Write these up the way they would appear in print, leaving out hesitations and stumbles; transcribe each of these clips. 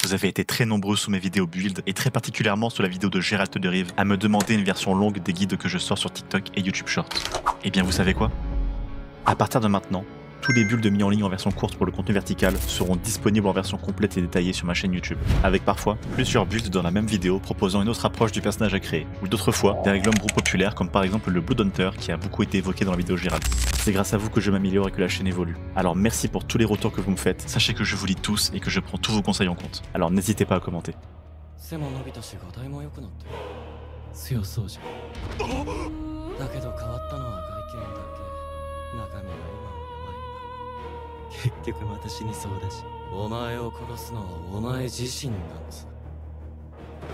Vous avez été très nombreux sous mes vidéos build et très particulièrement sous la vidéo de Geralt de Rive à me demander une version longue des guides que je sors sur TikTok et YouTube Short. Et bien vous savez quoi? À partir de maintenant, tous les builds mis en ligne en version courte pour le contenu vertical seront disponibles en version complète et détaillée sur ma chaîne YouTube, avec parfois plusieurs builds dans la même vidéo proposant une autre approche du personnage à créer, ou d'autres fois des règles homebrew populaires comme par exemple le Blood Hunter qui a beaucoup été évoqué dans la vidéo Geralt. C'est grâce à vous que je m'améliore et que la chaîne évolue. Alors merci pour tous les retours que vous me faites, sachez que je vous lis tous et que je prends tous vos conseils en compte. Alors n'hésitez pas à commenter.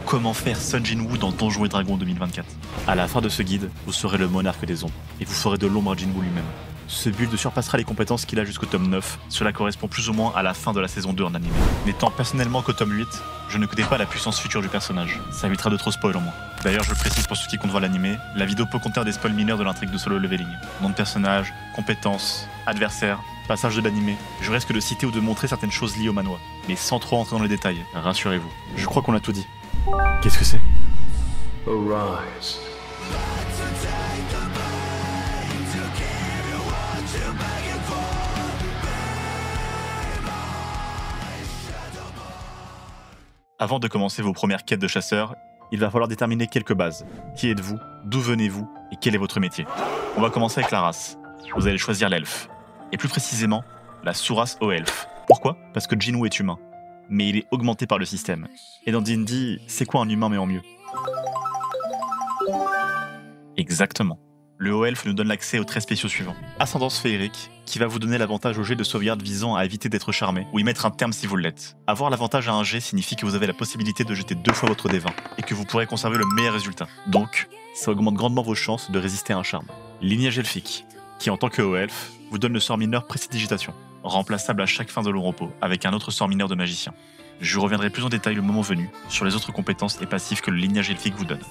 Comment faire Sun Jinwoo dans Donjons et Dragons 2024? À la fin de ce guide, vous serez le monarque des ombres, et vous ferez de l'ombre à Jinwoo lui-même. Ce build surpassera les compétences qu'il a jusqu'au tome 9, cela correspond plus ou moins à la fin de la saison 2 en anime. N'étant personnellement qu'au tome 8, je ne connais pas la puissance future du personnage, ça évitera de trop spoil en moins. D'ailleurs je le précise pour ceux qui comptent voir l'anime, la vidéo peut contenir des spoils mineurs de l'intrigue de Solo Leveling. Nom de personnage, compétences, adversaires, passage de l'anime, je risque de citer ou de montrer certaines choses liées au manhwa, mais sans trop entrer dans les détails, rassurez-vous. Je crois qu'on a tout dit. Qu'est-ce que c'est? Arise. Avant de commencer vos premières quêtes de chasseur, il va falloir déterminer quelques bases. Qui êtes-vous? D'où venez-vous? Et quel est votre métier? On va commencer avec la race. Vous allez choisir l'elfe. Et plus précisément, la sous-race aux elfes. Pourquoi? Parce que Jinwoo est humain. Mais il est augmenté par le système. Et dans D&D, c'est quoi un humain mais en mieux? Exactement. Le haut elfe nous donne l'accès aux traits spéciaux suivants. Ascendance féerique, qui va vous donner l'avantage au jet de sauvegarde visant à éviter d'être charmé, ou y mettre un terme si vous l'êtes. Avoir l'avantage à un jet signifie que vous avez la possibilité de jeter 2 fois votre dé 20, et que vous pourrez conserver le meilleur résultat. Donc, ça augmente grandement vos chances de résister à un charme. Lignage elfique, qui en tant que haut elfe, vous donne le sort mineur Prestidigitation, remplaçable à chaque fin de long repos, avec un autre sort mineur de magicien. Je reviendrai plus en détail le moment venu sur les autres compétences et passifs que le lignage elfique vous donne.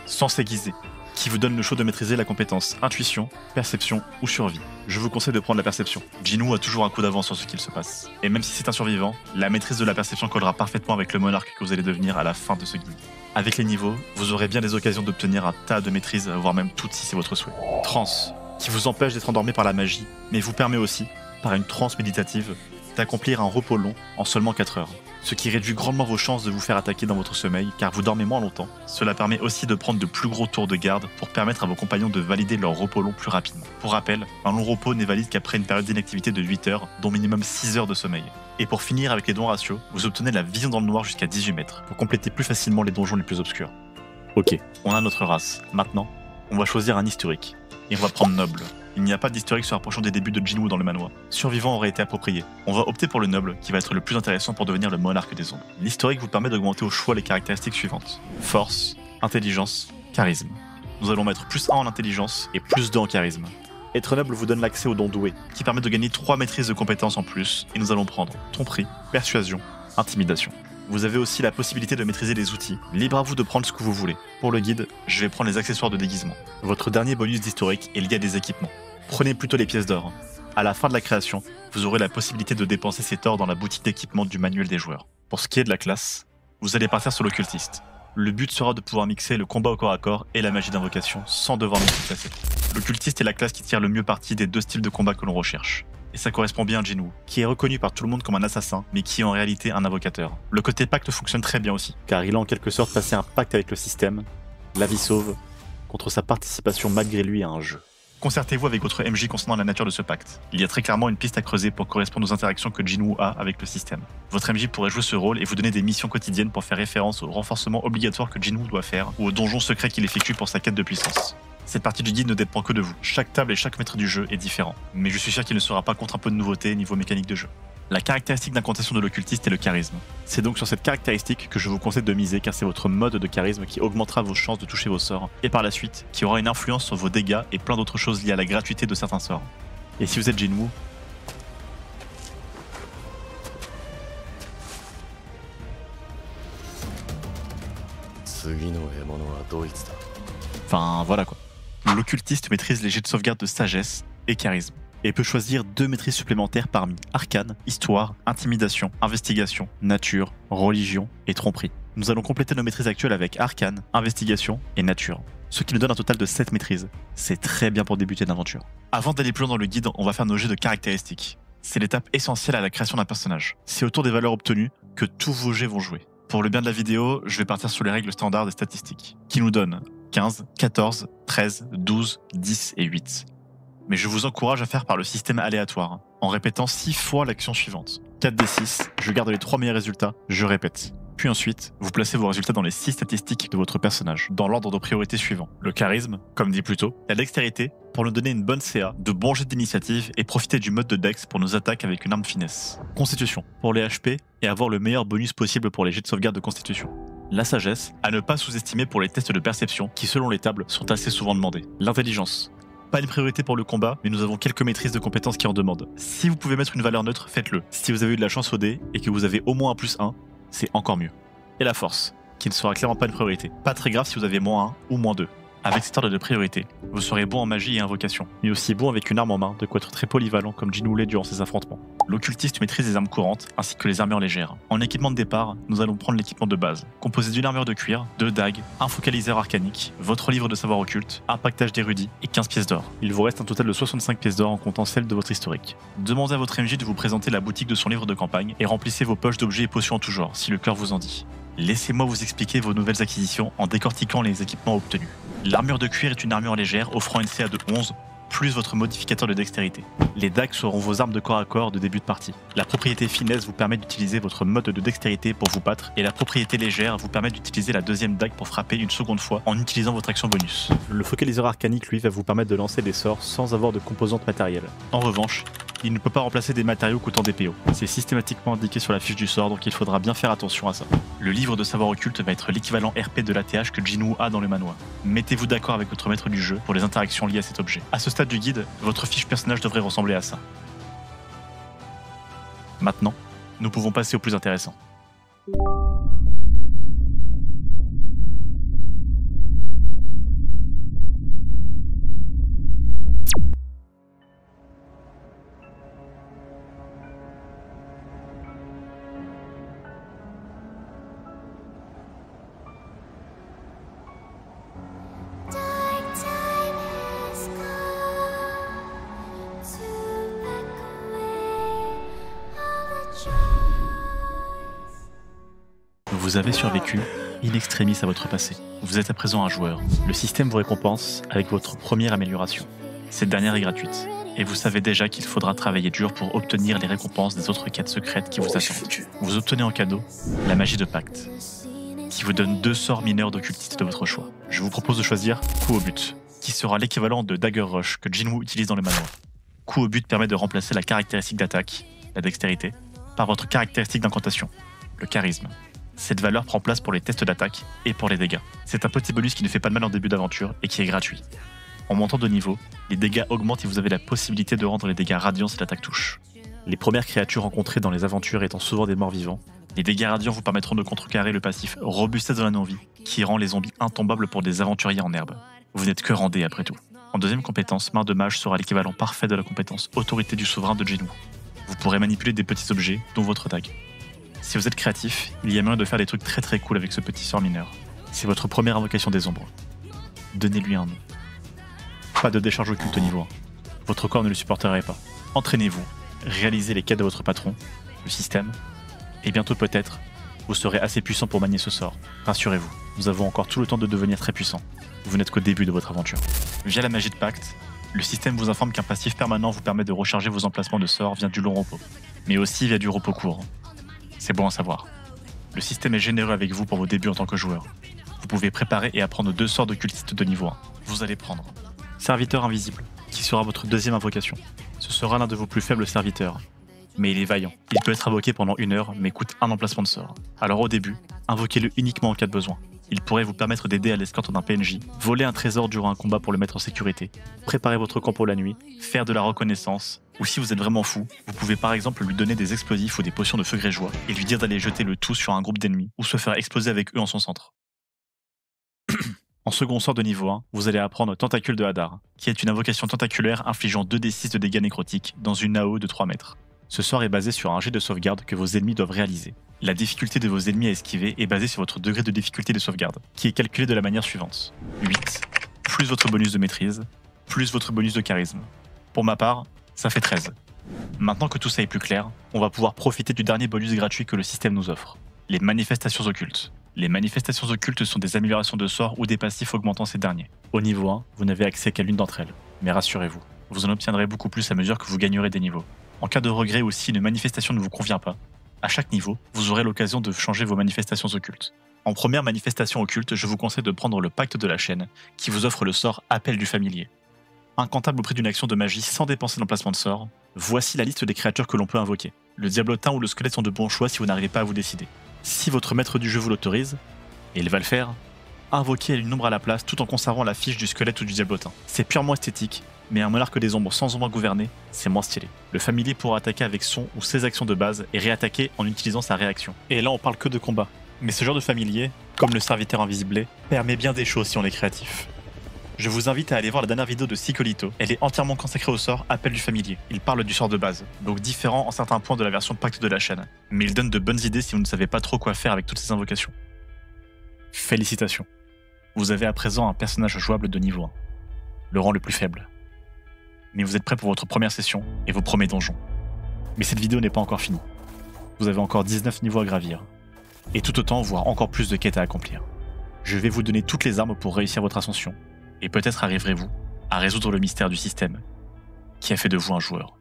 Sens aiguisé, qui vous donne le choix de maîtriser la compétence intuition, perception ou survie. Je vous conseille de prendre la perception. Jinwoo a toujours un coup d'avance sur ce qu'il se passe. Et même si c'est un survivant, la maîtrise de la perception collera parfaitement avec le monarque que vous allez devenir à la fin de ce guide. Avec les niveaux, vous aurez bien des occasions d'obtenir un tas de maîtrises, voire même toutes si c'est votre souhait. Transe, qui vous empêche d'être endormi par la magie, mais vous permet aussi, par une transe méditative, d'accomplir un repos long en seulement 4 heures. Ce qui réduit grandement vos chances de vous faire attaquer dans votre sommeil car vous dormez moins longtemps. Cela permet aussi de prendre de plus gros tours de garde pour permettre à vos compagnons de valider leur repos long plus rapidement. Pour rappel, un long repos n'est valide qu'après une période d'inactivité de 8 heures, dont minimum 6 heures de sommeil. Et pour finir avec les dons ratios, vous obtenez la vision dans le noir jusqu'à 18 mètres pour compléter plus facilement les donjons les plus obscurs. Ok, on a notre race. Maintenant, on va choisir un historique. Et on va prendre noble. Il n'y a pas d'historique se rapprochant des débuts de Jinwoo dans le manhwa. Survivant aurait été approprié. On va opter pour le noble, qui va être le plus intéressant pour devenir le monarque des ombres. L'historique vous permet d'augmenter au choix les caractéristiques suivantes. Force, intelligence, charisme. Nous allons mettre plus 1 en intelligence et plus 2 en charisme. Être noble vous donne l'accès au don doué, qui permet de gagner 3 maîtrises de compétences en plus, et nous allons prendre tromperie, persuasion, intimidation. Vous avez aussi la possibilité de maîtriser les outils. Libre à vous de prendre ce que vous voulez. Pour le guide, je vais prendre les accessoires de déguisement. Votre dernier bonus d'historique est lié à des équipements. Prenez plutôt les pièces d'or. À la fin de la création, vous aurez la possibilité de dépenser cet or dans la boutique d'équipement du manuel des joueurs. Pour ce qui est de la classe, vous allez partir sur l'occultiste. Le but sera de pouvoir mixer le combat au corps à corps et la magie d'invocation sans devoir multiclasser. L'occultiste est la classe qui tire le mieux parti des 2 styles de combat que l'on recherche. Et ça correspond bien à Jinwoo, qui est reconnu par tout le monde comme un assassin, mais qui est en réalité un invocateur. Le côté pacte fonctionne très bien aussi, car il a en quelque sorte passé un pacte avec le système, la vie sauve, contre sa participation malgré lui à un jeu. Concertez-vous avec votre MJ concernant la nature de ce pacte. Il y a très clairement une piste à creuser pour correspondre aux interactions que Jinwoo a avec le système. Votre MJ pourrait jouer ce rôle et vous donner des missions quotidiennes pour faire référence au renforcement obligatoire que Jinwoo doit faire ou au donjon secret qu'il effectue pour sa quête de puissance. Cette partie du guide ne dépend que de vous. Chaque table et chaque maître du jeu est différent, mais je suis sûr qu'il ne sera pas contre un peu de nouveauté niveau mécanique de jeu. La caractéristique d'incantation de l'occultiste est le charisme. C'est donc sur cette caractéristique que je vous conseille de miser car c'est votre mode de charisme qui augmentera vos chances de toucher vos sorts et par la suite qui aura une influence sur vos dégâts et plein d'autres choses liées à la gratuité de certains sorts. Et si vous êtes Jinwoo, enfin voilà quoi. L'occultiste maîtrise les jets de sauvegarde de sagesse et charisme. et peut choisir 2 maîtrises supplémentaires parmi Arcane, Histoire, Intimidation, Investigation, Nature, Religion et Tromperie. Nous allons compléter nos maîtrises actuelles avec Arcane, Investigation et Nature, ce qui nous donne un total de 7 maîtrises. C'est très bien pour débuter une aventure. Avant d'aller plus loin dans le guide, on va faire nos jets de caractéristiques. C'est l'étape essentielle à la création d'un personnage. C'est autour des valeurs obtenues que tous vos jets vont jouer. Pour le bien de la vidéo, je vais partir sur les règles standards des statistiques, qui nous donnent 15, 14, 13, 12, 10 et 8. Mais je vous encourage à faire par le système aléatoire, en répétant 6 fois l'action suivante. 4d6, je garde les 3 meilleurs résultats, je répète. Puis ensuite, vous placez vos résultats dans les 6 statistiques de votre personnage, dans l'ordre de priorité suivant. Le charisme, comme dit plus tôt, la dextérité, pour nous donner une bonne CA, de bons jets d'initiative et profiter du mode de dex pour nos attaques avec une arme finesse. Constitution, pour les HP et avoir le meilleur bonus possible pour les jets de sauvegarde de constitution. La sagesse, à ne pas sous-estimer pour les tests de perception qui, selon les tables, sont assez souvent demandés. L'intelligence, pas une priorité pour le combat, mais nous avons quelques maîtrises de compétences qui en demandent. Si vous pouvez mettre une valeur neutre, faites-le. Si vous avez eu de la chance au dé et que vous avez au moins un +1, c'est encore mieux. Et la force, qui ne sera clairement pas une priorité. Pas très grave si vous avez -1 ou -2. Avec cet ordre de priorité, vous serez bon en magie et invocation, mais aussi bon avec une arme en main, de quoi être très polyvalent comme Jinwoo l'est durant ses affrontements. L'occultiste maîtrise les armes courantes ainsi que les armures légères. En équipement de départ, nous allons prendre l'équipement de base, composé d'une armure de cuir, 2 dagues, un focaliseur arcanique, votre livre de savoir occulte, un pactage d'érudits et 15 pièces d'or. Il vous reste un total de 65 pièces d'or en comptant celle de votre historique. Demandez à votre MJ de vous présenter la boutique de son livre de campagne et remplissez vos poches d'objets et potions en tout genre, si le cœur vous en dit. Laissez-moi vous expliquer vos nouvelles acquisitions en décortiquant les équipements obtenus. L'armure de cuir est une armure légère offrant une CA de 11, plus votre modificateur de dextérité. Les dagues seront vos armes de corps à corps de début de partie. La propriété finesse vous permet d'utiliser votre mode de dextérité pour vous battre, et la propriété légère vous permet d'utiliser la deuxième dague pour frapper une seconde fois en utilisant votre action bonus. Le focaliseur arcanique, lui, va vous permettre de lancer des sorts sans avoir de composantes matérielles. En revanche, il ne peut pas remplacer des matériaux coûtant des PO. C'est systématiquement indiqué sur la fiche du sort, donc il faudra bien faire attention à ça. Le livre de savoir occulte va être l'équivalent RP de l'ATH que Jinwoo a dans le manoir. Mettez-vous d'accord avec votre maître du jeu pour les interactions liées à cet objet. À ce stade du guide, votre fiche personnage devrait ressembler à ça. Maintenant, nous pouvons passer au plus intéressant. Vous avez survécu in extremis à votre passé. Vous êtes à présent un joueur. Le système vous récompense avec votre première amélioration. Cette dernière est gratuite, et vous savez déjà qu'il faudra travailler dur pour obtenir les récompenses des autres quêtes secrètes qui vous attendent. Vous obtenez en cadeau la magie de pacte, qui vous donne 2 sorts mineurs d'occultiste de votre choix. Je vous propose de choisir Coup au but, qui sera l'équivalent de Dagger Rush que Jinwoo utilise dans le manoir. Coup au but permet de remplacer la caractéristique d'attaque, la dextérité, par votre caractéristique d'incantation, le charisme. Cette valeur prend place pour les tests d'attaque et pour les dégâts. C'est un petit bonus qui ne fait pas de mal en début d'aventure et qui est gratuit. En montant de niveau, les dégâts augmentent et vous avez la possibilité de rendre les dégâts radiants si l'attaque touche. Les premières créatures rencontrées dans les aventures étant souvent des morts vivants, les dégâts radiants vous permettront de contrecarrer le passif Robustesse de la non-vie, qui rend les zombies intombables pour des aventuriers en herbe. Vous n'êtes que randé après tout. En deuxième compétence, Main de Mage sera l'équivalent parfait de la compétence Autorité du Souverain de Jinwoo. Vous pourrez manipuler des petits objets, dont votre dague. Si vous êtes créatif, il y a moyen de faire des trucs très cool avec ce petit sort mineur. C'est votre première invocation des ombres. Donnez-lui un nom. Pas de décharge occulte niveau 1. Votre corps ne le supporterait pas. Entraînez-vous, réalisez les quêtes de votre patron, le système, et bientôt peut-être, vous serez assez puissant pour manier ce sort. Rassurez-vous, nous avons encore tout le temps de devenir très puissant. Vous n'êtes qu'au début de votre aventure. Via la magie de pacte, le système vous informe qu'un passif permanent vous permet de recharger vos emplacements de sorts via du long repos, mais aussi via du repos court. C'est bon à savoir. Le système est généreux avec vous pour vos débuts en tant que joueur. Vous pouvez préparer et apprendre 2 sorts d'occultiste de niveau 1. Vous allez prendre Serviteur invisible, qui sera votre deuxième invocation. Ce sera l'un de vos plus faibles serviteurs, mais il est vaillant. Il peut être invoqué pendant 1 heure, mais coûte 1 emplacement de sort. Alors au début, invoquez-le uniquement en cas de besoin. Il pourrait vous permettre d'aider à l'escorte d'un PNJ, voler un trésor durant un combat pour le mettre en sécurité, préparer votre camp pour la nuit, faire de la reconnaissance, ou si vous êtes vraiment fou, vous pouvez par exemple lui donner des explosifs ou des potions de feu grégeois et lui dire d'aller jeter le tout sur un groupe d'ennemis ou se faire exploser avec eux en son centre. En second sort de niveau 1, vous allez apprendre Tentacule de Hadar, qui est une invocation tentaculaire infligeant 2d6 de dégâts nécrotiques dans une AO de 3 mètres. Ce sort est basé sur un jet de sauvegarde que vos ennemis doivent réaliser. La difficulté de vos ennemis à esquiver est basée sur votre degré de difficulté de sauvegarde, qui est calculé de la manière suivante. 8, plus votre bonus de maîtrise, plus votre bonus de charisme. Pour ma part, ça fait 13. Maintenant que tout ça est plus clair, on va pouvoir profiter du dernier bonus gratuit que le système nous offre, les manifestations occultes. Les manifestations occultes sont des améliorations de sorts ou des passifs augmentant ces derniers. Au niveau 1, vous n'avez accès qu'à l'une d'entre elles, mais rassurez-vous, vous en obtiendrez beaucoup plus à mesure que vous gagnerez des niveaux. En cas de regret ou si une manifestation ne vous convient pas, à chaque niveau, vous aurez l'occasion de changer vos manifestations occultes. En première manifestation occulte, je vous conseille de prendre le Pacte de la Chaîne, qui vous offre le sort Appel du Familier. Incantable au prix d'une action de magie sans dépenser d'emplacement de sort, voici la liste des créatures que l'on peut invoquer. Le diablotin ou le squelette sont de bons choix si vous n'arrivez pas à vous décider. Si votre maître du jeu vous l'autorise, et il va le faire, invoquez une ombre à la place tout en conservant la fiche du squelette ou du diablotin. C'est purement esthétique, mais un monarque des ombres sans ombre gouvernée, c'est moins stylé. Le familier pourra attaquer avec son ou ses actions de base et réattaquer en utilisant sa réaction. Et là on parle que de combat. Mais ce genre de familier, comme le serviteur invisible, permet bien des choses si on est créatif. Je vous invite à aller voir la dernière vidéo de Sicolito. Elle est entièrement consacrée au sort Appel du Familier. Il parle du sort de base, donc différent en certains points de la version Pacte de la Chaîne. Mais il donne de bonnes idées si vous ne savez pas trop quoi faire avec toutes ces invocations. Félicitations. Vous avez à présent un personnage jouable de niveau 1. Le rang le plus faible. Mais vous êtes prêts pour votre première session et vos premiers donjons. Mais cette vidéo n'est pas encore finie. Vous avez encore 19 niveaux à gravir. Et tout autant, voire encore plus de quêtes à accomplir. Je vais vous donner toutes les armes pour réussir votre ascension. Et peut-être arriverez-vous à résoudre le mystère du système qui a fait de vous un joueur.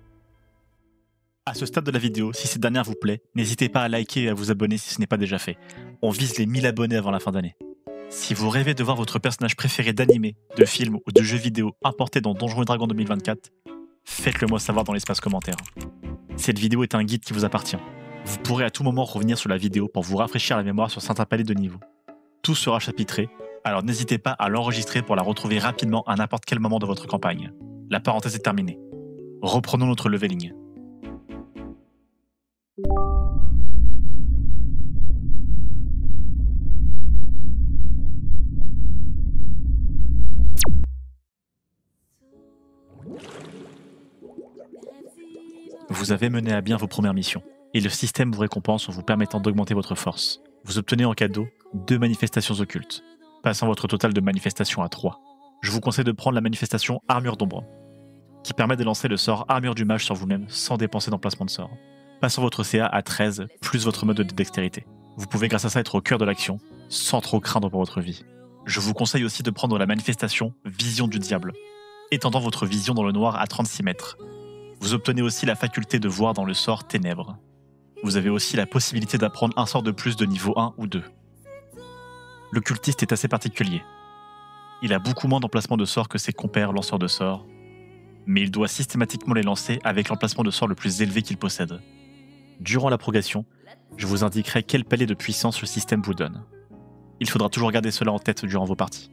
À ce stade de la vidéo, si cette dernière vous plaît, n'hésitez pas à liker et à vous abonner si ce n'est pas déjà fait. On vise les 1000 abonnés avant la fin d'année. Si vous rêvez de voir votre personnage préféré d'anime, de film ou de jeux vidéo importé dans Donjons & Dragons 2024, faites-le moi savoir dans l'espace commentaire. Cette vidéo est un guide qui vous appartient. Vous pourrez à tout moment revenir sur la vidéo pour vous rafraîchir la mémoire sur certains paliers de niveau. Tout sera chapitré, alors n'hésitez pas à l'enregistrer pour la retrouver rapidement à n'importe quel moment de votre campagne. La parenthèse est terminée. Reprenons notre leveling. Vous avez mené à bien vos premières missions, et le système vous récompense en vous permettant d'augmenter votre force. Vous obtenez en cadeau 2 manifestations occultes, passant votre total de manifestations à 3. Je vous conseille de prendre la manifestation Armure d'ombre, qui permet de lancer le sort Armure du mage sur vous-même sans dépenser d'emplacement de sort, passant votre CA à 13 plus votre mode de dextérité. Vous pouvez grâce à ça être au cœur de l'action, sans trop craindre pour votre vie. Je vous conseille aussi de prendre la manifestation Vision du diable, étendant votre vision dans le noir à 36 mètres. Vous obtenez aussi la faculté de voir dans le sort Ténèbres. Vous avez aussi la possibilité d'apprendre un sort de plus de niveau 1 ou 2. Le cultiste est assez particulier. Il a beaucoup moins d'emplacements de sorts que ses compères lanceurs de sorts, mais il doit systématiquement les lancer avec l'emplacement de sort le plus élevé qu'il possède. Durant la progression, je vous indiquerai quel palier de puissance le système vous donne. Il faudra toujours garder cela en tête durant vos parties.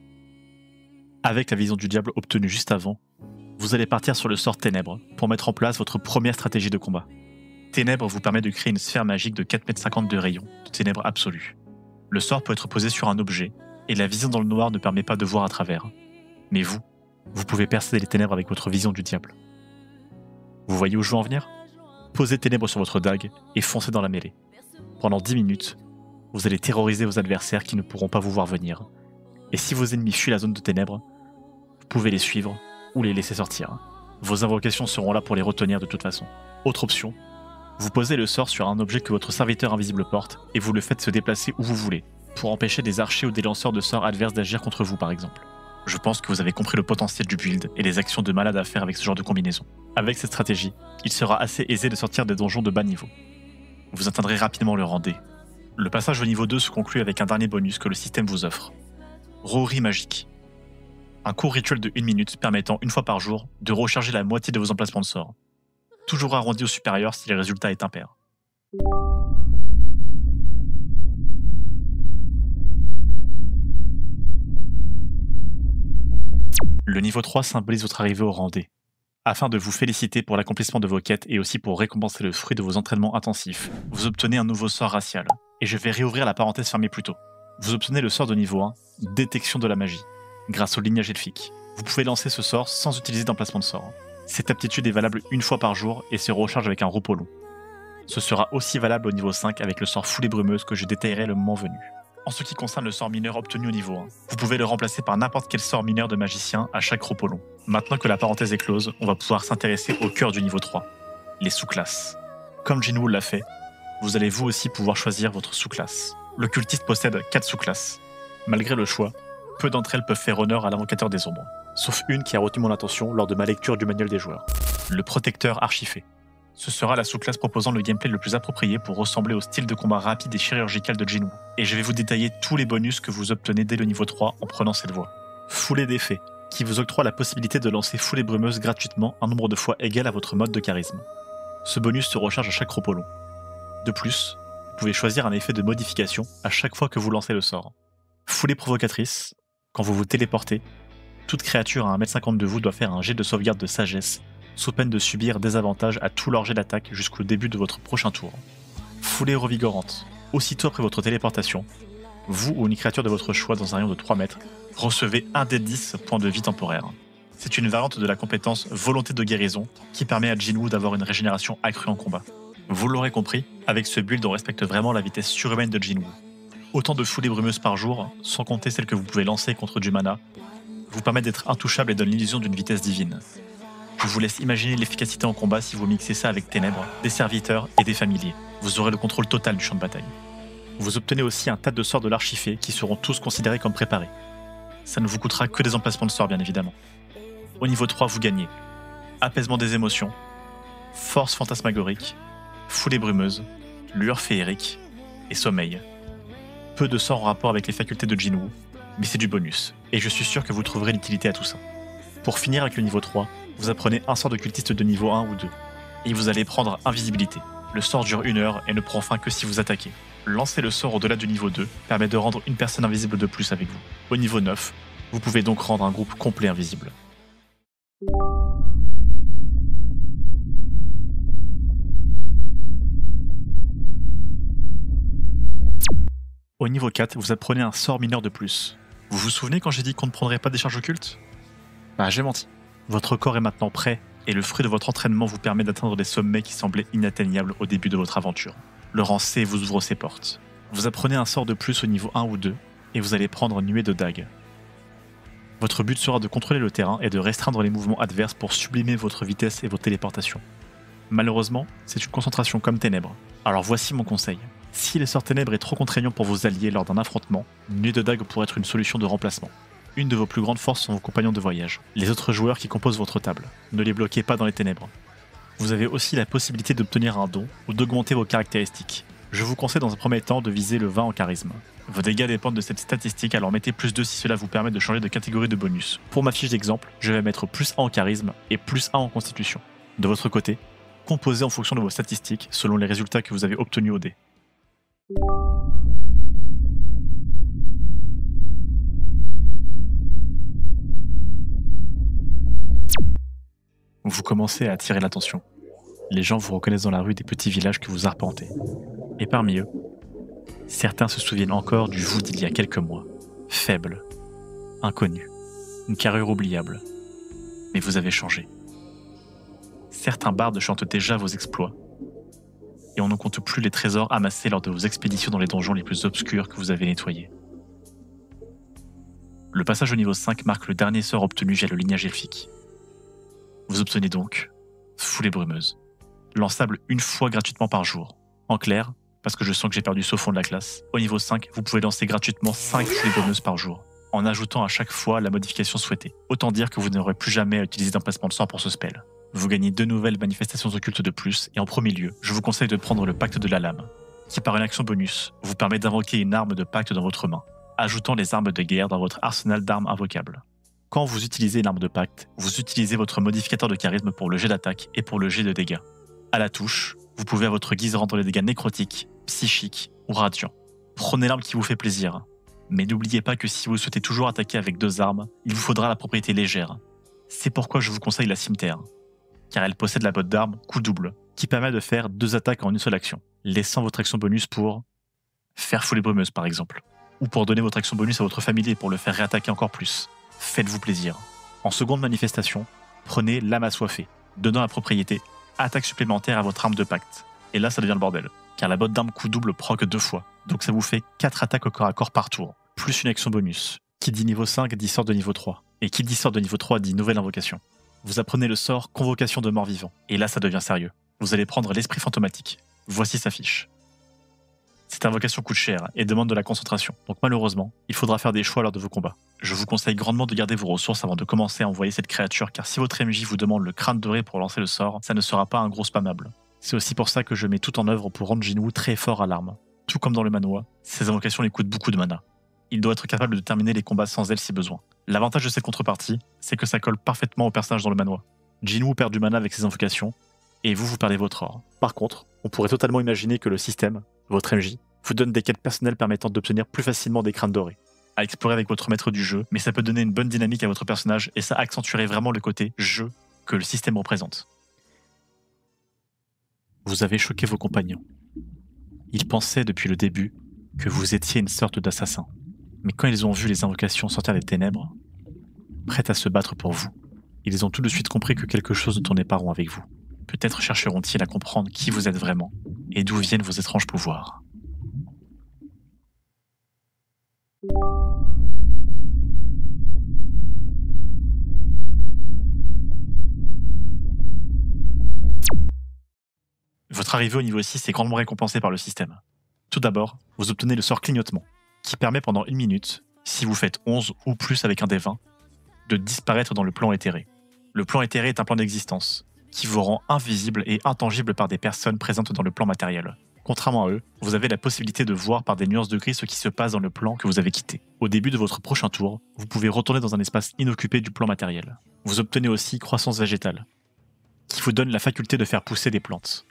Avec la vision du diable obtenue juste avant, vous allez partir sur le sort Ténèbres pour mettre en place votre première stratégie de combat. Ténèbres vous permet de créer une sphère magique de 4,50 m de rayon, de ténèbres absolues. Le sort peut être posé sur un objet, et la vision dans le noir ne permet pas de voir à travers. Mais vous pouvez percer les ténèbres avec votre vision du diable. Vous voyez où je veux en venir ? Posez Ténèbres sur votre dague et foncez dans la mêlée. Pendant 10 minutes, vous allez terroriser vos adversaires qui ne pourront pas vous voir venir. Et si vos ennemis fuient la zone de ténèbres, vous pouvez les suivre ou les laisser sortir. Vos invocations seront là pour les retenir de toute façon. Autre option, vous posez le sort sur un objet que votre serviteur invisible porte et vous le faites se déplacer où vous voulez, pour empêcher des archers ou des lanceurs de sorts adverses d'agir contre vous par exemple. Je pense que vous avez compris le potentiel du build et les actions de malade à faire avec ce genre de combinaison. Avec cette stratégie, il sera assez aisé de sortir des donjons de bas niveau. Vous atteindrez rapidement le rang D. Le passage au niveau 2 se conclut avec un dernier bonus que le système vous offre. Rori magique. Un court rituel de 1 minute permettant une fois par jour de recharger la moitié de vos emplacements de sorts. Toujours arrondi au supérieur si le résultat est impair. Le niveau 3 symbolise votre arrivée au rang D. Afin de vous féliciter pour l'accomplissement de vos quêtes et aussi pour récompenser le fruit de vos entraînements intensifs, vous obtenez un nouveau sort racial. Et je vais réouvrir la parenthèse fermée plus tôt. Vous obtenez le sort de niveau 1, Détection de la magie. grâce au lignage elfique. Vous pouvez lancer ce sort sans utiliser d'emplacement de sort. Cette aptitude est valable une fois par jour et se recharge avec un repos long. Ce sera aussi valable au niveau 5 avec le sort Foulée Brumeuse que je détaillerai le moment venu. En ce qui concerne le sort mineur obtenu au niveau 1, vous pouvez le remplacer par n'importe quel sort mineur de magicien à chaque repos long. Maintenant que la parenthèse est close, on va pouvoir s'intéresser au cœur du niveau 3, les sous-classes. Comme Jinwoo l'a fait, vous allez vous aussi pouvoir choisir votre sous-classe. Le cultiste possède 4 sous-classes. Malgré le choix, peu d'entre elles peuvent faire honneur à l'invocateur des ombres, sauf une qui a retenu mon attention lors de ma lecture du manuel des joueurs. Le protecteur archifé. Ce sera la sous-classe proposant le gameplay le plus approprié pour ressembler au style de combat rapide et chirurgical de Jinwoo. Et je vais vous détailler tous les bonus que vous obtenez dès le niveau 3 en prenant cette voie. Foulée d'effet, qui vous octroie la possibilité de lancer Foulée Brumeuse gratuitement un nombre de fois égal à votre mode de charisme. Ce bonus se recharge à chaque repos long. De plus, vous pouvez choisir un effet de modification à chaque fois que vous lancez le sort. Foulée provocatrice, quand vous vous téléportez, toute créature à 1m50 de vous doit faire un jet de sauvegarde de sagesse, sous peine de subir des avantages à tout leur jet d'attaque jusqu'au début de votre prochain tour. Foulée revigorante. Aussitôt après votre téléportation, vous ou une créature de votre choix dans un rayon de 3 mètres, recevez un des 10 points de vie temporaires. C'est une variante de la compétence Volonté de guérison qui permet à Jinwoo d'avoir une régénération accrue en combat. Vous l'aurez compris, avec ce build on respecte vraiment la vitesse surhumaine de Jinwoo. Autant de foulées brumeuses par jour, sans compter celles que vous pouvez lancer contre du mana, vous permet d'être intouchable et donne l'illusion d'une vitesse divine. Je vous laisse imaginer l'efficacité en combat si vous mixez ça avec Ténèbres, des serviteurs et des familiers. Vous aurez le contrôle total du champ de bataille. Vous obtenez aussi un tas de sorts de l'archifée qui seront tous considérés comme préparés. Ça ne vous coûtera que des emplacements de sorts bien évidemment. Au niveau 3, vous gagnez apaisement des émotions, force fantasmagorique, foulée brumeuse, lueur féerique et sommeil. Peu de sorts en rapport avec les facultés de Jinwoo, mais c'est du bonus, et je suis sûr que vous trouverez l'utilité à tout ça. Pour finir avec le niveau 3, vous apprenez un sort de cultiste de niveau 1 ou 2, et vous allez prendre invisibilité. Le sort dure 1 heure et ne prend fin que si vous attaquez. Lancer le sort au-delà du niveau 2 permet de rendre une personne invisible de plus avec vous. Au niveau 9, vous pouvez donc rendre un groupe complet invisible. Au niveau 4, vous apprenez un sort mineur de plus. Vous vous souvenez quand j'ai dit qu'on ne prendrait pas des charges occultes ? Bah j'ai menti. Votre corps est maintenant prêt, et le fruit de votre entraînement vous permet d'atteindre des sommets qui semblaient inatteignables au début de votre aventure. Le rang C vous ouvre ses portes. Vous apprenez un sort de plus au niveau 1 ou 2, et vous allez prendre nuée de dagues. Votre but sera de contrôler le terrain et de restreindre les mouvements adverses pour sublimer votre vitesse et vos téléportations. Malheureusement, c'est une concentration comme Ténèbres. Alors voici mon conseil. Si les sorts Ténèbres est trop contraignant pour vos alliés lors d'un affrontement, nuée de dagues pourrait être une solution de remplacement. Une de vos plus grandes forces sont vos compagnons de voyage, les autres joueurs qui composent votre table. Ne les bloquez pas dans les ténèbres. Vous avez aussi la possibilité d'obtenir un don ou d'augmenter vos caractéristiques. Je vous conseille dans un premier temps de viser le 20 en charisme. Vos dégâts dépendent de cette statistique, alors mettez plus 2 si cela vous permet de changer de catégorie de bonus. Pour ma fiche d'exemple, je vais mettre plus 1 en charisme et plus 1 en constitution. De votre côté, composez en fonction de vos statistiques selon les résultats que vous avez obtenus au dé. Vous commencez à attirer l'attention. Les gens vous reconnaissent dans la rue des petits villages que vous arpentez. Et parmi eux, certains se souviennent encore du vous d'il y a quelques mois. Faible, inconnu, une carrure oubliable. Mais vous avez changé. Certains bardes chantent déjà vos exploits. Et on ne compte plus les trésors amassés lors de vos expéditions dans les donjons les plus obscurs que vous avez nettoyés. Le passage au niveau 5 marque le dernier sort obtenu via le lignage elfique. Vous obtenez donc Foulée Brumeuse, lançable une fois gratuitement par jour. En clair, parce que je sens que j'ai perdu ce fond de la classe, au niveau 5, vous pouvez lancer gratuitement 5 Foulées Brumeuses par jour, en ajoutant à chaque fois la modification souhaitée. Autant dire que vous n'aurez plus jamais à utiliser d'emplacement de sort pour ce spell. Vous gagnez 2 nouvelles manifestations occultes de plus, et en premier lieu, je vous conseille de prendre le Pacte de la Lame, qui par une action bonus, vous permet d'invoquer une arme de pacte dans votre main, ajoutant les armes de guerre dans votre arsenal d'armes invocables. Quand vous utilisez une arme de pacte, vous utilisez votre modificateur de charisme pour le jet d'attaque et pour le jet de dégâts. À la touche, vous pouvez à votre guise rendre les dégâts nécrotiques, psychiques ou radiants. Prenez l'arme qui vous fait plaisir. Mais n'oubliez pas que si vous souhaitez toujours attaquer avec 2 armes, il vous faudra la propriété légère. C'est pourquoi je vous conseille la cimeterre, car elle possède la botte d'armes coup double, qui permet de faire 2 attaques en une seule action, laissant votre action bonus pour faire Foulée Brumeuse par exemple, ou pour donner votre action bonus à votre familier pour le faire réattaquer encore plus. faites-vous plaisir. En seconde manifestation, prenez l'âme assoiffée, donnant la propriété attaque supplémentaire à votre arme de pacte. Et là, ça devient le bordel, car la botte d'arme coup double proc 2 fois, donc ça vous fait 4 attaques au corps à corps par tour, plus une action bonus. Qui dit niveau 5 dit sort de niveau 3, et qui dit sort de niveau 3 dit nouvelle invocation. Vous apprenez le sort Convocation de mort vivant, et là ça devient sérieux. Vous allez prendre l'esprit fantomatique. Voici sa fiche. Cette invocation coûte cher et demande de la concentration, donc malheureusement, il faudra faire des choix lors de vos combats. Je vous conseille grandement de garder vos ressources avant de commencer à envoyer cette créature, car si votre MJ vous demande le crâne doré pour lancer le sort, ça ne sera pas un gros spammable. C'est aussi pour ça que je mets tout en œuvre pour rendre Jinwoo très fort à l'arme. Tout comme dans le Manhwa, ces invocations lui coûtent beaucoup de mana. Il doit être capable de terminer les combats sans elle si besoin. L'avantage de cette contrepartie, c'est que ça colle parfaitement au personnage dans le Manhwa. Jinwoo perd du mana avec ses invocations, et vous perdez votre or. Par contre, on pourrait totalement imaginer que le système, votre MJ, vous donne des quêtes personnelles permettant d'obtenir plus facilement des crânes dorés. À explorer avec votre maître du jeu, mais ça peut donner une bonne dynamique à votre personnage et ça accentuerait vraiment le côté jeu que le système représente. Vous avez choqué vos compagnons. Ils pensaient depuis le début que vous étiez une sorte d'assassin. Mais quand ils ont vu les invocations sortir des ténèbres, prêtes à se battre pour vous, ils ont tout de suite compris que quelque chose ne tournait pas rond avec vous. Peut-être chercheront-ils à comprendre qui vous êtes vraiment et d'où viennent vos étranges pouvoirs. Votre arrivée au niveau 6 est grandement récompensée par le système. Tout d'abord, vous obtenez le sort clignotement, qui permet pendant 1 minute, si vous faites 11 ou plus avec un des 20, de disparaître dans le plan éthéré. Le plan éthéré est un plan d'existence, qui vous rend invisible et intangible par des personnes présentes dans le plan matériel. Contrairement à eux, vous avez la possibilité de voir par des nuances de gris ce qui se passe dans le plan que vous avez quitté. Au début de votre prochain tour, vous pouvez retourner dans un espace inoccupé du plan matériel. Vous obtenez aussi croissance végétale, qui vous donne la faculté de faire pousser des plantes.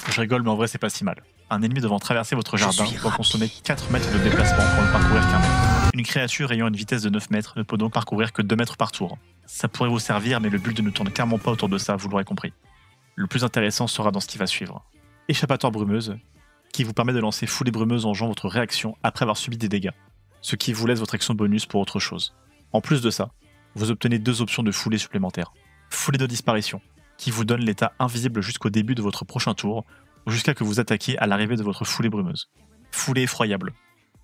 Je rigole, mais en vrai c'est pas si mal. Un ennemi devant traverser votre jardin doit consommer 4 mètres de déplacement pour ne parcourir qu'un mètre. Une créature ayant une vitesse de 9 mètres ne peut donc parcourir que 2 mètres par tour. Ça pourrait vous servir, mais le build ne tourne clairement pas autour de ça, vous l'aurez compris. Le plus intéressant sera dans ce qui va suivre. Échappatoire brumeuse, qui vous permet de lancer foulée brumeuse en jouant votre réaction après avoir subi des dégâts, ce qui vous laisse votre action bonus pour autre chose. En plus de ça, vous obtenez 2 options de foulée supplémentaires. Foulée de disparition, qui vous donne l'état invisible jusqu'au début de votre prochain tour, ou jusqu'à que vous attaquiez à l'arrivée de votre foulée brumeuse. Foulée effroyable,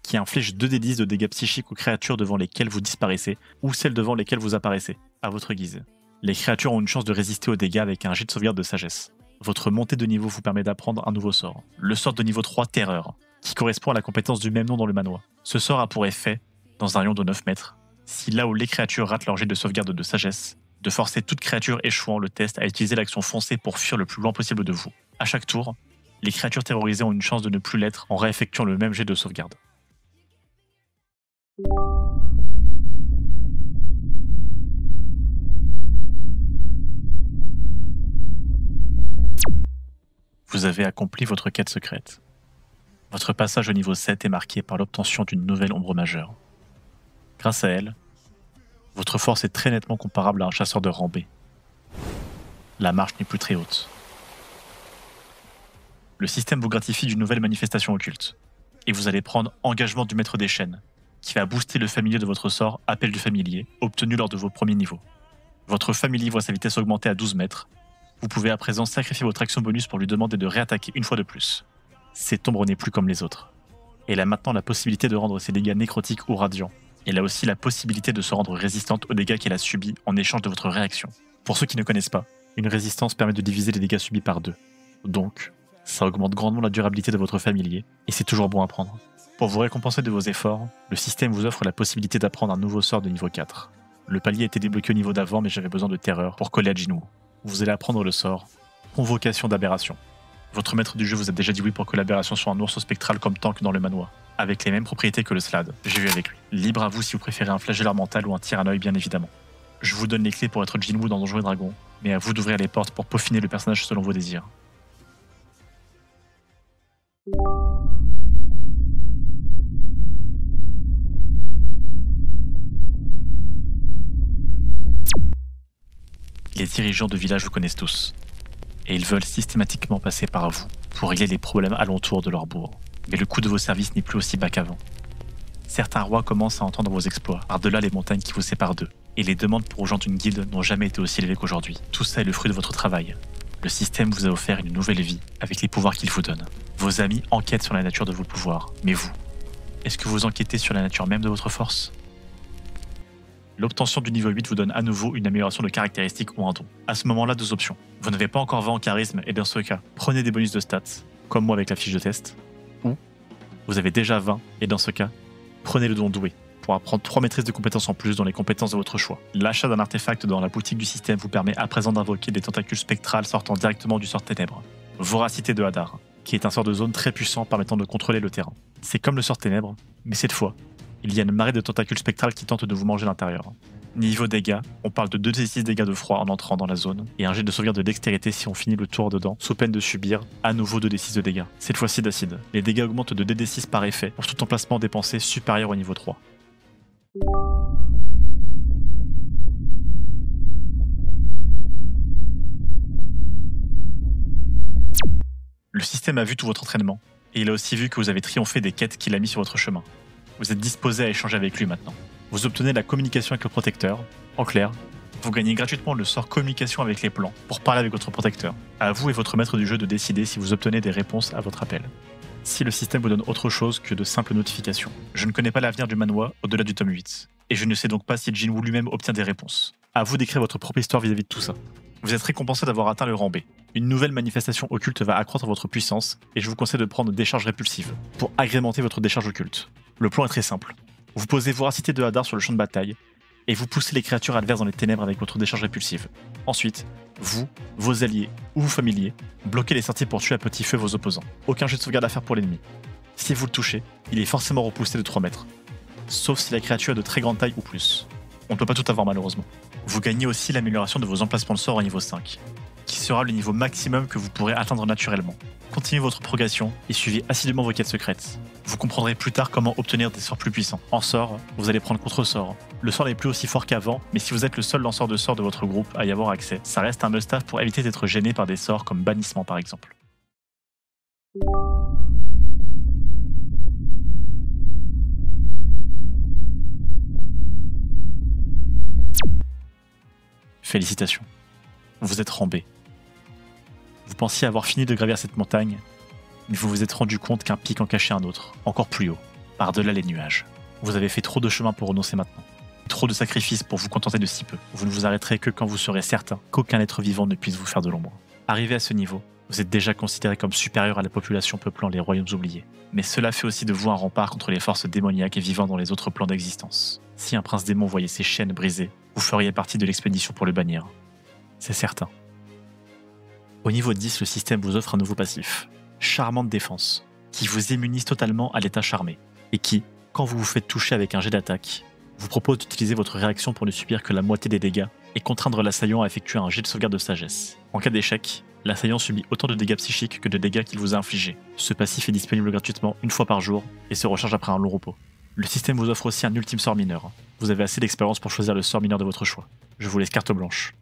qui inflige 2d10 de dégâts psychiques aux créatures devant lesquelles vous disparaissez, ou celles devant lesquelles vous apparaissez, à votre guise. Les créatures ont une chance de résister aux dégâts avec un jet de sauvegarde de sagesse. Votre montée de niveau vous permet d'apprendre un nouveau sort, le sort de niveau 3 Terreur, qui correspond à la compétence du même nom dans le Manhwa. Ce sort a pour effet, dans un rayon de 9 mètres, si là où les créatures ratent leur jet de sauvegarde de sagesse, de forcer toute créature échouant le test à utiliser l'action foncée pour fuir le plus loin possible de vous. À chaque tour, les créatures terrorisées ont une chance de ne plus l'être en réeffectuant le même jet de sauvegarde. Vous avez accompli votre quête secrète. Votre passage au niveau 7 est marqué par l'obtention d'une nouvelle ombre majeure. Grâce à elle, votre force est très nettement comparable à un chasseur de rang B. La marche n'est plus très haute. Le système vous gratifie d'une nouvelle manifestation occulte, et vous allez prendre Engagement du Maître des Chaînes, qui va booster le familier de votre sort Appel du Familier, obtenu lors de vos premiers niveaux. Votre familier voit sa vitesse augmenter à 12 mètres. Vous pouvez à présent sacrifier votre action bonus pour lui demander de réattaquer une fois de plus. Cette ombre n'est plus comme les autres. Elle a maintenant la possibilité de rendre ses dégâts nécrotiques ou radiants. Elle a aussi la possibilité de se rendre résistante aux dégâts qu'elle a subis en échange de votre réaction. Pour ceux qui ne connaissent pas, une résistance permet de diviser les dégâts subis par 2. Donc, ça augmente grandement la durabilité de votre familier, et c'est toujours bon à prendre. Pour vous récompenser de vos efforts, le système vous offre la possibilité d'apprendre un nouveau sort de niveau 4. Le palier était débloqué au niveau d'avant, mais j'avais besoin de terreur pour coller à Jinwoo. Vous allez apprendre le sort Convocation d'aberration. Votre maître du jeu vous a déjà dit oui pour que l'aberration soit un ours spectral comme tank dans le Manhwa, avec les mêmes propriétés que le Slad. J'ai vu avec lui. Libre à vous si vous préférez un flagelleur mental ou un tir à l'œil bien évidemment. Je vous donne les clés pour être Jinwoo dans Donjons et Dragons, mais à vous d'ouvrir les portes pour peaufiner le personnage selon vos désirs. Les dirigeants de village vous connaissent tous, et ils veulent systématiquement passer par vous pour régler les problèmes alentour de leur bourg. Mais le coût de vos services n'est plus aussi bas qu'avant. Certains rois commencent à entendre vos exploits, par-delà les montagnes qui vous séparent d'eux, et les demandes pour rejoindre une guilde n'ont jamais été aussi élevées qu'aujourd'hui. Tout ça est le fruit de votre travail. Le système vous a offert une nouvelle vie avec les pouvoirs qu'il vous donne. Vos amis enquêtent sur la nature de vos pouvoirs, mais vous, est-ce que vous enquêtez sur la nature même de votre force? L'obtention du niveau 8 vous donne à nouveau une amélioration de caractéristiques ou un don. À ce moment-là, 2 options. Vous n'avez pas encore 20 en charisme et dans ce cas, prenez des bonus de stats, comme moi avec la fiche de test, ou vous avez déjà 20 et dans ce cas, prenez le don doué pour apprendre 3 maîtrises de compétences en plus dans les compétences de votre choix. L'achat d'un artefact dans la boutique du système vous permet à présent d'invoquer des tentacules spectrales sortant directement du sort ténèbres. Voracité de Hadar, qui est un sort de zone très puissant permettant de contrôler le terrain. C'est comme le sort ténèbres, mais cette fois, il y a une marée de tentacules spectrales qui tentent de vous manger l'intérieur. Niveau dégâts, on parle de 2d6 dégâts de froid en entrant dans la zone, et un jet de sauvegarde de dextérité si on finit le tour dedans, sous peine de subir à nouveau 2d6 de dégâts, cette fois-ci d'acide. Les dégâts augmentent de 2d6 par effet pour tout emplacement dépensé supérieur au niveau 3. Le système a vu tout votre entraînement, et il a aussi vu que vous avez triomphé des quêtes qu'il a mis sur votre chemin. Vous êtes disposé à échanger avec lui maintenant. Vous obtenez la communication avec le protecteur. En clair, vous gagnez gratuitement le sort communication avec les plans pour parler avec votre protecteur. À vous et votre maître du jeu de décider si vous obtenez des réponses à votre appel. Si le système vous donne autre chose que de simples notifications. Je ne connais pas l'avenir du manoir au-delà du tome 8, et je ne sais donc pas si Jinwoo lui-même obtient des réponses. À vous d'écrire votre propre histoire vis-à-vis de tout ça. Vous êtes récompensé d'avoir atteint le rang B. Une nouvelle manifestation occulte va accroître votre puissance, et je vous conseille de prendre décharge répulsive pour agrémenter votre décharge occulte. Le plan est très simple. Vous posez Voracité de Hadar sur le champ de bataille, et vous poussez les créatures adverses dans les ténèbres avec votre décharge répulsive. Ensuite, vous, vos alliés ou vos familiers, bloquez les sorties pour tuer à petit feu vos opposants. Aucun jet de sauvegarde à faire pour l'ennemi. Si vous le touchez, il est forcément repoussé de 3 mètres. Sauf si la créature est de très grande taille ou plus. On ne peut pas tout avoir malheureusement. Vous gagnez aussi l'amélioration de vos emplacements de sort au niveau 5, qui sera le niveau maximum que vous pourrez atteindre naturellement. Continuez votre progression et suivez assidûment vos quêtes secrètes. Vous comprendrez plus tard comment obtenir des sorts plus puissants. En sort, vous allez prendre contre-sort. Le sort n'est plus aussi fort qu'avant, mais si vous êtes le seul lanceur de sorts de votre groupe à y avoir accès, ça reste un must-have pour éviter d'être gêné par des sorts comme bannissement par exemple. Félicitations, vous êtes rang B. Vous pensiez avoir fini de gravir cette montagne, mais vous vous êtes rendu compte qu'un pic en cachait un autre, encore plus haut, par-delà les nuages. Vous avez fait trop de chemin pour renoncer maintenant. Trop de sacrifices pour vous contenter de si peu. Vous ne vous arrêterez que quand vous serez certain qu'aucun être vivant ne puisse vous faire de l'ombre. Arrivé à ce niveau, vous êtes déjà considéré comme supérieur à la population peuplant les royaumes oubliés. Mais cela fait aussi de vous un rempart contre les forces démoniaques et vivant dans les autres plans d'existence. Si un prince démon voyait ses chaînes brisées, vous feriez partie de l'expédition pour le bannir. C'est certain. Au niveau 10, le système vous offre un nouveau passif, Charmante Défense, qui vous immunise totalement à l'état charmé, et qui, quand vous vous faites toucher avec un jet d'attaque, vous propose d'utiliser votre réaction pour ne subir que la moitié des dégâts et contraindre l'assaillant à effectuer un jet de sauvegarde de sagesse. En cas d'échec, l'assaillant subit autant de dégâts psychiques que de dégâts qu'il vous a infligés. Ce passif est disponible gratuitement une fois par jour et se recharge après un long repos. Le système vous offre aussi un ultime sort mineur. Vous avez assez d'expérience pour choisir le sort mineur de votre choix. Je vous laisse carte blanche.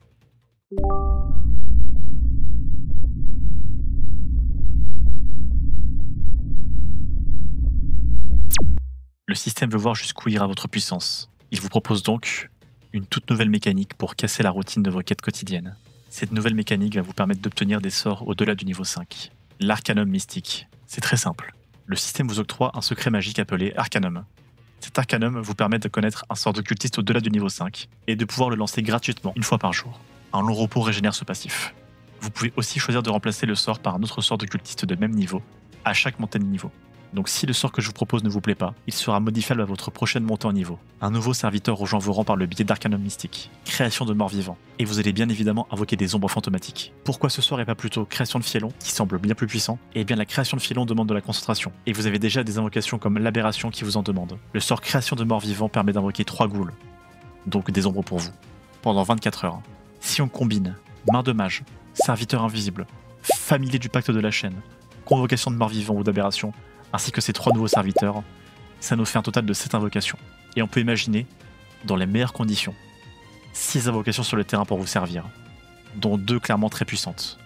Le système veut voir jusqu'où ira votre puissance. Il vous propose donc une toute nouvelle mécanique pour casser la routine de vos quêtes quotidiennes. Cette nouvelle mécanique va vous permettre d'obtenir des sorts au-delà du niveau 5. L'Arcanum mystique. C'est très simple. Le système vous octroie un secret magique appelé Arcanum. Cet Arcanum vous permet de connaître un sort d'occultiste au-delà du niveau 5 et de pouvoir le lancer gratuitement une fois par jour. Un long repos régénère ce passif. Vous pouvez aussi choisir de remplacer le sort par un autre sort d'occultiste de même niveau à chaque montée de niveau. Donc si le sort que je vous propose ne vous plaît pas, il sera modifiable à votre prochaine montée en niveau. Un nouveau serviteur rejoint vos rangs par le biais d'Arcanum mystique, création de morts vivants, et vous allez bien évidemment invoquer des ombres fantomatiques. Pourquoi ce sort et pas plutôt création de Fielon, qui semble bien plus puissant? Eh bien la création de Fielon demande de la concentration, et vous avez déjà des invocations comme l'aberration qui vous en demande. Le sort création de morts vivants permet d'invoquer 3 ghouls, donc des ombres pour vous, pendant 24 heures. Si on combine main de mage, serviteur invisible, familier du pacte de la chaîne, convocation de morts vivants ou d'aberration, ainsi que ces 3 nouveaux serviteurs, ça nous fait un total de 7 invocations. Et on peut imaginer, dans les meilleures conditions, 6 invocations sur le terrain pour vous servir, dont 2 clairement très puissantes.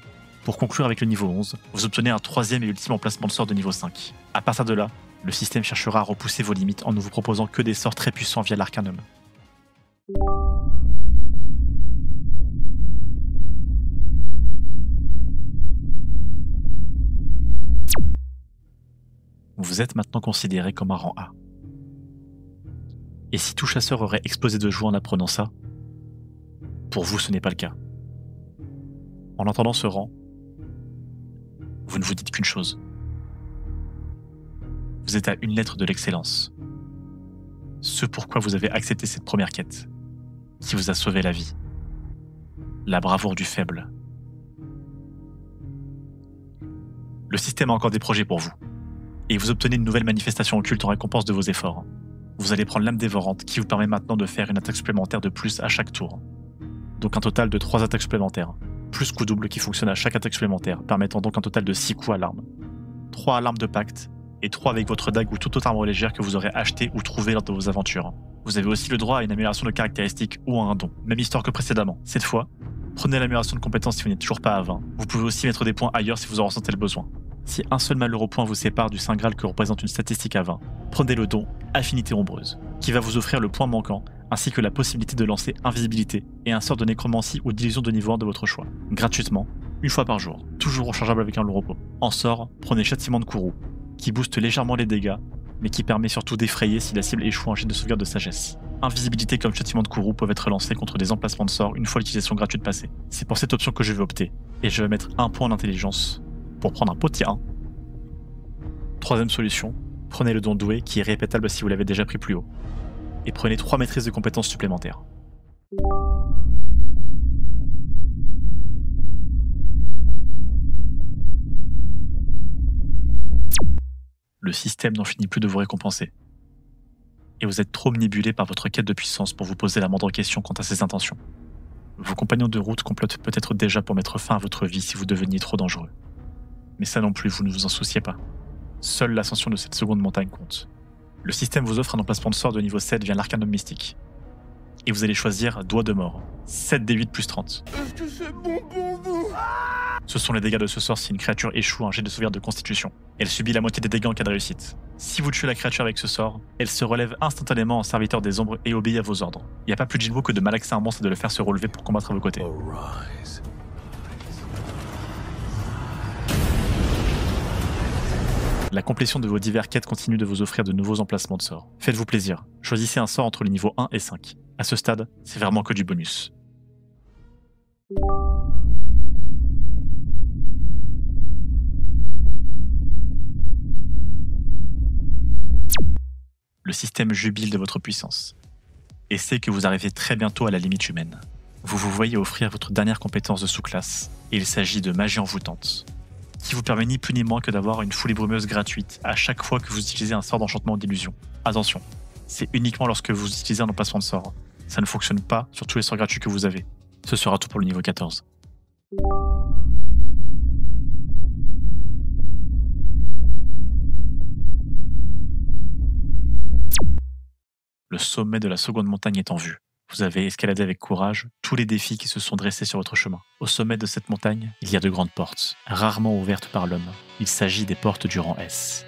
Pour conclure avec le niveau 11, vous obtenez un 3e et ultime emplacement de sort de niveau 5. À partir de là, Le système cherchera à repousser vos limites en ne vous proposant que des sorts très puissants via l'Arcanum. Vous êtes maintenant considéré comme un rang A. Et si tout chasseur aurait explosé de joie en apprenant ça, pour vous ce n'est pas le cas. En entendant ce rang, vous ne vous dites qu'une chose. Vous êtes à une lettre de l'excellence. Ce pourquoi vous avez accepté cette première quête, qui vous a sauvé la vie. La bravoure du faible. Le système a encore des projets pour vous. Et vous obtenez une nouvelle manifestation occulte en récompense de vos efforts. Vous allez prendre l'âme dévorante qui vous permet maintenant de faire une attaque supplémentaire de plus à chaque tour. Donc un total de 3 attaques supplémentaires, plus coup double qui fonctionne à chaque attaque supplémentaire, permettant donc un total de 6 coups à l'arme. 3 à l'arme de pacte, et 3 avec votre dague ou toute autre arme légère que vous aurez acheté ou trouvé lors de vos aventures. Vous avez aussi le droit à une amélioration de caractéristiques ou à un don, même histoire que précédemment. Cette fois, prenez l'amélioration de compétences si vous n'êtes toujours pas à 20. Vous pouvez aussi mettre des points ailleurs si vous en ressentez le besoin. Si un seul malheureux point vous sépare du Saint Graal que représente une statistique à 20, prenez le don Affinité Ombreuse, qui va vous offrir le point manquant, ainsi que la possibilité de lancer Invisibilité et un sort de nécromancie ou d'illusion de niveau 1 de votre choix, gratuitement, une fois par jour, toujours rechargeable avec un long repos. En sort, prenez Châtiment de Kourou, qui booste légèrement les dégâts, mais qui permet surtout d'effrayer si la cible échoue un jet de sauvegarde de sagesse. Invisibilité comme Châtiment de Kourou peuvent être lancés contre des emplacements de sorts une fois l'utilisation gratuite passée. C'est pour cette option que je vais opter, et je vais mettre un point d'intelligence pour prendre un potier 1. Troisième solution, prenez le don doué qui est répétable si vous l'avez déjà pris plus haut. Et prenez 3 maîtrises de compétences supplémentaires. Le système n'en finit plus de vous récompenser. Et vous êtes trop manipulé par votre quête de puissance pour vous poser la moindre question quant à ses intentions. Vos compagnons de route complotent peut-être déjà pour mettre fin à votre vie si vous deveniez trop dangereux. Mais ça non plus, vous ne vous en souciez pas. Seule l'ascension de cette seconde montagne compte. Le système vous offre un emplacement de sort de niveau 7 via l'Arcanum Mystique. Et vous allez choisir Doigt de mort, 7d8 plus 30. Est-ce que c'est bon pour vous? Ce sont les dégâts de ce sort si une créature échoue un jet de sauvegarde de constitution. Elle subit la moitié des dégâts en cas de réussite. Si vous tuez la créature avec ce sort, elle se relève instantanément en serviteur des ombres et obéit à vos ordres. Il n'y a pas plus Jinbo que de malaxer un monstre et de le faire se relever pour combattre à vos côtés. Arise. La complétion de vos divers quêtes continue de vous offrir de nouveaux emplacements de sorts. Faites-vous plaisir, choisissez un sort entre les niveaux 1 et 5. À ce stade, c'est vraiment que du bonus. Le système jubile de votre puissance et sait que vous arrivez très bientôt à la limite humaine. Vous vous voyez offrir votre dernière compétence de sous-classe, et il s'agit de Magie Envoûtante, qui vous permet ni plus ni moins que d'avoir une foulée brumeuse gratuite à chaque fois que vous utilisez un sort d'enchantement ou d'illusion. Attention, c'est uniquement lorsque vous utilisez un emplacement de sort. Ça ne fonctionne pas sur tous les sorts gratuits que vous avez. Ce sera tout pour le niveau 14. Le sommet de la seconde montagne est en vue. Vous avez escaladé avec courage tous les défis qui se sont dressés sur votre chemin. Au sommet de cette montagne, il y a de grandes portes, rarement ouvertes par l'homme. Il s'agit des portes du rang S.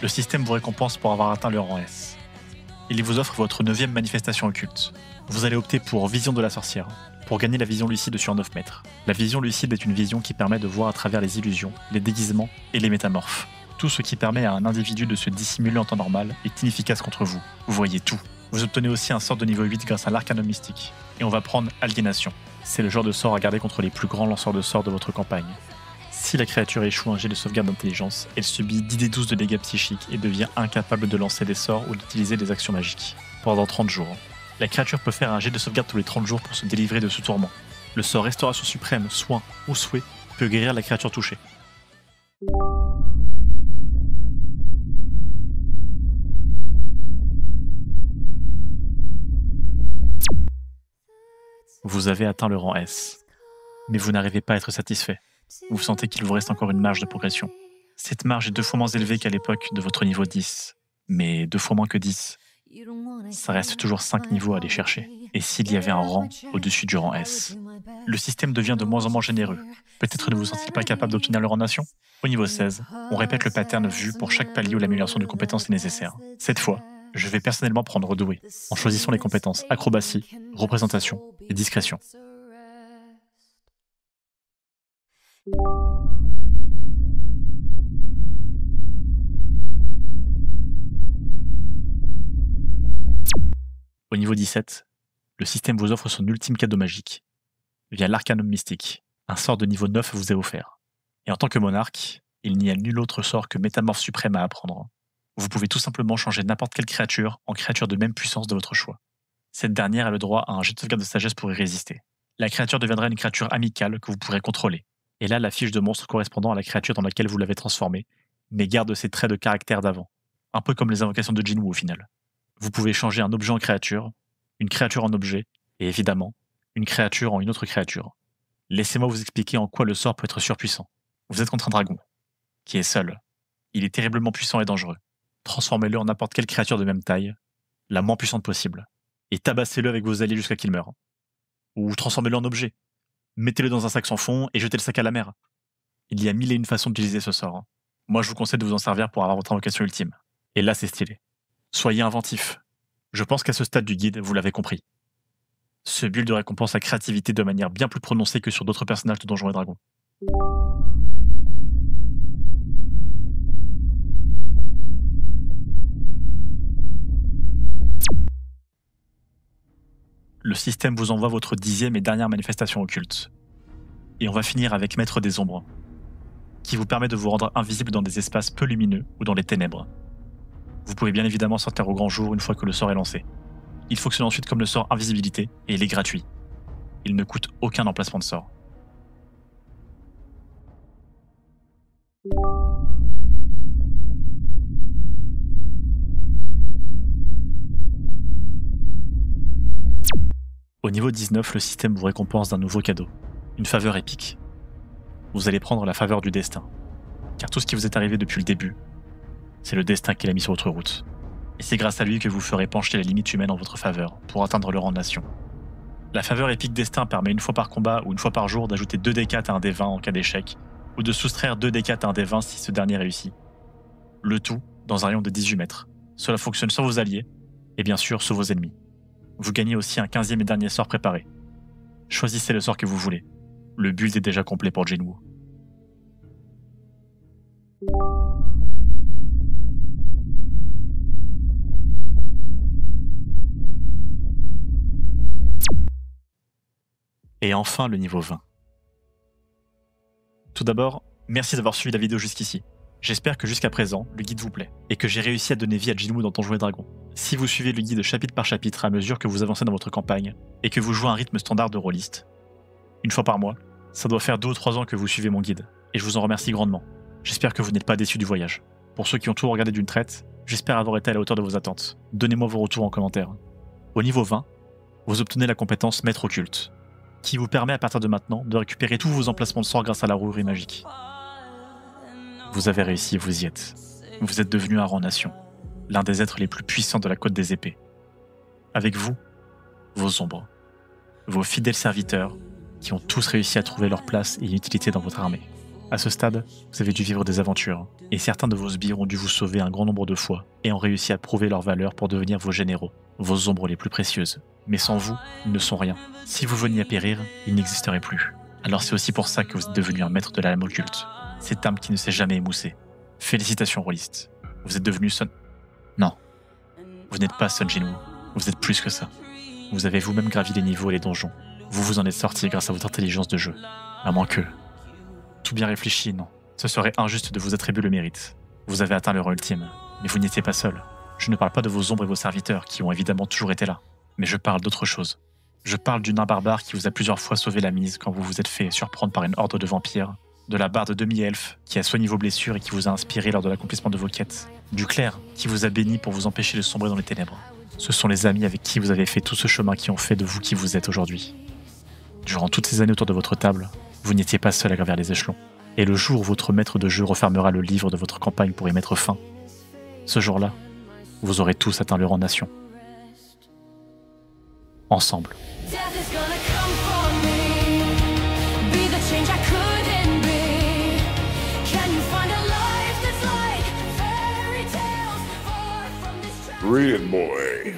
Le système vous récompense pour avoir atteint le rang S. Il vous offre votre 9e manifestation occulte. Vous allez opter pour Vision de la sorcière, pour gagner la vision lucide sur 9 mètres. La vision lucide est une vision qui permet de voir à travers les illusions, les déguisements et les métamorphes. Tout ce qui permet à un individu de se dissimuler en temps normal est inefficace contre vous. Vous voyez tout. Vous obtenez aussi un sort de niveau 8 grâce à l'Arcanum Mystique. Et on va prendre Aliénation. C'est le genre de sort à garder contre les plus grands lanceurs de sorts de votre campagne. Si la créature échoue un jet de sauvegarde d'intelligence, elle subit 10d12 de dégâts psychiques et devient incapable de lancer des sorts ou d'utiliser des actions magiques. Pendant 30 jours. La créature peut faire un jet de sauvegarde tous les 30 jours pour se délivrer de ce tourment. Le sort Restauration Suprême, Soin ou Souhait peut guérir la créature touchée. Vous avez atteint le rang S, mais vous n'arrivez pas à être satisfait. Vous sentez qu'il vous reste encore une marge de progression. Cette marge est 2 fois moins élevée qu'à l'époque de votre niveau 10, mais 2 fois moins que 10. Ça reste toujours 5 niveaux à aller chercher. Et s'il y avait un rang au-dessus du rang S? Le système devient de moins en moins généreux. Peut-être ne vous sentez pas capable d'obtenir le rang nation? Au niveau 16, on répète le pattern vu pour chaque palier où l'amélioration de compétences est nécessaire. Cette fois, je vais personnellement prendre doué, en choisissant les compétences acrobatie, représentation et discrétion. Au niveau 17, le système vous offre son ultime cadeau magique, via l'Arcanum Mystique. Un sort de niveau 9 vous est offert. Et en tant que monarque, il n'y a nul autre sort que Métamorphe Suprême à apprendre. Vous pouvez tout simplement changer n'importe quelle créature en créature de même puissance de votre choix. Cette dernière a le droit à un jet de sauvegarde de sagesse pour y résister. La créature deviendra une créature amicale que vous pourrez contrôler. Et là, la fiche de monstre correspondant à la créature dans laquelle vous l'avez transformée, mais garde ses traits de caractère d'avant. Un peu comme les invocations de Jinwoo au final. Vous pouvez changer un objet en créature, une créature en objet, et évidemment, une créature en une autre créature. Laissez-moi vous expliquer en quoi le sort peut être surpuissant. Vous êtes contre un dragon, qui est seul. Il est terriblement puissant et dangereux. Transformez-le en n'importe quelle créature de même taille, la moins puissante possible, et tabassez-le avec vos alliés jusqu'à qu'il meure. Ou transformez-le en objet. Mettez-le dans un sac sans fond et jetez le sac à la mer. Il y a 1001 façons d'utiliser ce sort. Moi, je vous conseille de vous en servir pour avoir votre invocation ultime. Et là, c'est stylé. Soyez inventif. Je pense qu'à ce stade du guide, vous l'avez compris. Ce build récompense la créativité de manière bien plus prononcée que sur d'autres personnages de Donjons et Dragons. Le système vous envoie votre 10e et dernière manifestation occulte. Et on va finir avec Maître des Ombres, qui vous permet de vous rendre invisible dans des espaces peu lumineux ou dans les ténèbres. Vous pouvez bien évidemment sortir au grand jour une fois que le sort est lancé. Il fonctionne ensuite comme le sort Invisibilité et il est gratuit. Il ne coûte aucun emplacement de sort. Au niveau 19, le système vous récompense d'un nouveau cadeau, une faveur épique. Vous allez prendre la faveur du destin, car tout ce qui vous est arrivé depuis le début, c'est le destin qui l'a mis sur votre route. Et c'est grâce à lui que vous ferez pencher la limite humaine en votre faveur pour atteindre le rang nation. La faveur épique destin permet une fois par combat ou une fois par jour d'ajouter 2 D4 à un D20 en cas d'échec, ou de soustraire 2 D4 à un D20 si ce dernier réussit. Le tout dans un rayon de 18 mètres. Cela fonctionne sur vos alliés, et bien sûr sur vos ennemis. Vous gagnez aussi un 15e et dernier sort préparé. Choisissez le sort que vous voulez. Le build est déjà complet pour Jinwoo. Et enfin le niveau 20. Tout d'abord, merci d'avoir suivi la vidéo jusqu'ici. J'espère que jusqu'à présent, le guide vous plaît, et que j'ai réussi à donner vie à Jinwoo dans Donjons et Dragons. Si vous suivez le guide chapitre par chapitre à mesure que vous avancez dans votre campagne, et que vous jouez un rythme standard de rôliste, une fois par mois, ça doit faire 2 ou 3 ans que vous suivez mon guide, et je vous en remercie grandement. J'espère que vous n'êtes pas déçus du voyage. Pour ceux qui ont tout regardé d'une traite, j'espère avoir été à la hauteur de vos attentes. Donnez-moi vos retours en commentaire. Au niveau 20, vous obtenez la compétence Maître Occulte, qui vous permet à partir de maintenant de récupérer tous vos emplacements de sort grâce à la rouerie magique. Vous avez réussi, vous y êtes. Vous êtes devenu un rang nation, l'un des êtres les plus puissants de la Côte des Épées. Avec vous, vos ombres, vos fidèles serviteurs qui ont tous réussi à trouver leur place et une utilité dans votre armée. À ce stade, vous avez dû vivre des aventures, et certains de vos sbires ont dû vous sauver un grand nombre de fois et ont réussi à prouver leur valeur pour devenir vos généraux, vos ombres les plus précieuses. Mais sans vous, ils ne sont rien. Si vous veniez à périr, ils n'existeraient plus. Alors c'est aussi pour ça que vous êtes devenu un maître de la lame occulte, cette âme qui ne s'est jamais émoussée. Félicitations, rôliste. Vous êtes devenu Sun... Non. Vous n'êtes pas Sun Jinwoo. Vous êtes plus que ça. Vous avez vous-même gravi les niveaux et les donjons. Vous vous en êtes sorti grâce à votre intelligence de jeu. À moins que... Tout bien réfléchi, non. Ce serait injuste de vous attribuer le mérite. Vous avez atteint le rang ultime, mais vous n'étiez pas seul. Je ne parle pas de vos ombres et vos serviteurs, qui ont évidemment toujours été là. Mais je parle d'autre chose. Je parle du nain barbare qui vous a plusieurs fois sauvé la mise quand vous vous êtes fait surprendre par une horde de vampires, de la barde demi-elfe qui a soigné vos blessures et qui vous a inspiré lors de l'accomplissement de vos quêtes, du clerc qui vous a béni pour vous empêcher de sombrer dans les ténèbres. Ce sont les amis avec qui vous avez fait tout ce chemin qui ont fait de vous qui vous êtes aujourd'hui. Durant toutes ces années autour de votre table, vous n'étiez pas seul à gravir les échelons. Et le jour où votre maître de jeu refermera le livre de votre campagne pour y mettre fin, ce jour-là, vous aurez tous atteint leur nation. Ensemble. Read it, boy.